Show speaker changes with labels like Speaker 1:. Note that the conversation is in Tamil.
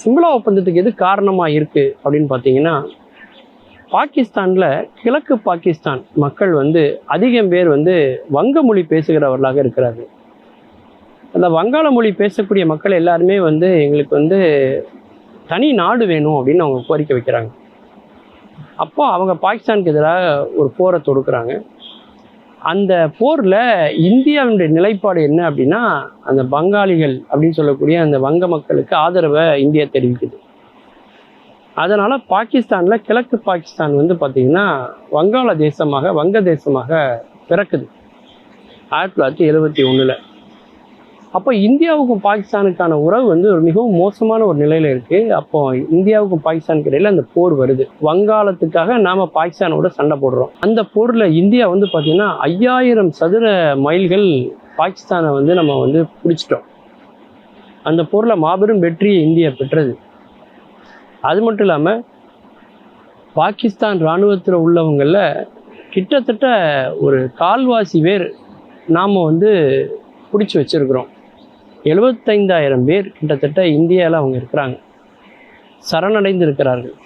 Speaker 1: சிம்லா ஒப்பந்தத்துக்கு எது காரணமாக இருக்குது அப்படின்னு பார்த்தீங்கன்னா, பாகிஸ்தானில் கிழக்கு பாகிஸ்தான் மக்கள் அதிகம் பேர் வங்க மொழி பேசுகிறவர்களாக இருக்கிறார்கள். அந்த வங்காள மொழி பேசக்கூடிய மக்கள் எல்லாருமே எங்களுக்கு தனி நாடு வேணும் அப்படின்னு அவங்க கோரிக்கை வைக்கிறாங்க. அப்போ அவங்க பாகிஸ்தானுக்கு எதிராக ஒரு போரை தொடுக்கிறாங்க. அந்த போரில் இந்தியாவினுடைய நிலைப்பாடு என்ன அப்படின்னா, அந்த பங்காளிகள் அப்படின்னு சொல்லக்கூடிய அந்த வங்க மக்களுக்கு ஆதரவை இந்தியா தெரிவிக்குது. அதனால் பாகிஸ்தானில் கிழக்கு பாகிஸ்தான் பார்த்திங்கன்னா வங்காள தேசமாக வங்க தேசமாக பிறக்குது 1971. அப்போ இந்தியாவுக்கும் பாகிஸ்தானுக்கான உறவு ஒரு மிகவும் மோசமான ஒரு நிலையில் இருக்குது. அப்போ இந்தியாவுக்கும் பாகிஸ்தானுக்கு இடையில் அந்த போர் வருது. வங்காளத்துக்காக நாம் பாகிஸ்தானோட சண்டை போடுறோம். அந்த போரில் இந்தியா பார்த்திங்கன்னா 5000 சதுர மைல்கள் பாகிஸ்தானை நம்ம பிடிச்சிட்டோம். அந்த போரில் மாபெரும் வெற்றியை இந்தியா பெற்றது. அது மட்டும் இல்லாமல் பாகிஸ்தான் இராணுவத்தில் உள்ளவங்களில் கிட்டத்தட்ட ஒரு கால்வாசி பேர் நாம் பிடிச்சி வச்சுருக்கிறோம். 75,000 பேர் கிட்டத்தட்ட இந்தியாவில் அவங்க இருக்கிறாங்க, சரணடைந்து இருக்கிறார்கள்.